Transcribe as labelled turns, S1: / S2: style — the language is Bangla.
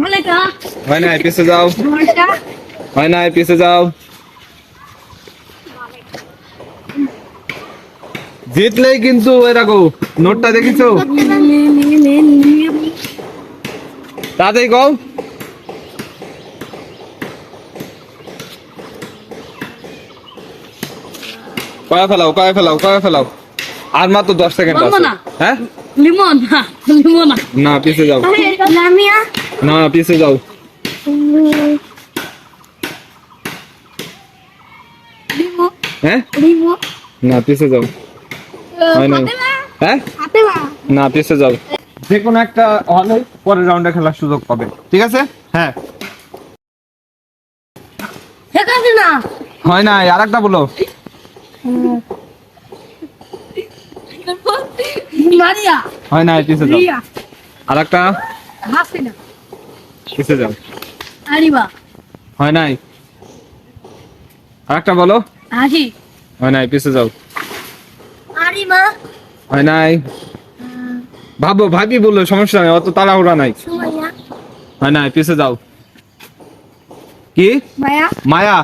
S1: মালাইকা
S2: হয় নাই, পিছে যাও।
S1: মালাইকা
S2: হয় নাই, পিছে যাও। জিতলেই কিন্তু এরকম নোটটা দেখিছো, তাতেই কও। কয়ে ফেলাও, কয়ে ফেলাও, কয়ে ফেলাও। আর মাত্র 10 সেকেন্ড
S1: বলবো
S2: আছে।
S1: না।
S2: হ্যাঁ,
S1: লিমন না লিমন না
S2: না পিছে যাও,
S1: লামিয়া
S2: না পিছে যাও।
S1: লিমো
S2: হ্যাঁ,
S1: লিমো
S2: না পিছে যাও। হয় নাই।
S1: ফাতেমা
S2: হ্যাঁ,
S1: ফাতেমা
S2: না পিছে যাও। যে কোনো একটা হলে পরের রাউন্ডে খেলার সুযোগ পাবে, ঠিক আছে? হ্যাঁ।
S1: হেকাছে না
S2: হয় নাই, আর একটা বলো।
S1: মারিয়া
S2: হয় নাই, পিছে যাও।
S1: রিয়া
S2: আর একটা,
S1: হাসিনা
S2: পিছে যাও।
S1: আরিবা
S2: হয় নাই, আর একটা বলো।
S1: হাসি
S2: হয় নাই, পিছে যাও।
S1: আরিমা
S2: হয় নাই, ভাবো, ভাবি বললো, সমস্যা নাই, অত তাড়াহুড়া নাই।
S1: সুমাইয়া
S2: হয় নাই, পিছে যাও। কি?
S1: মায়া
S2: মায়া।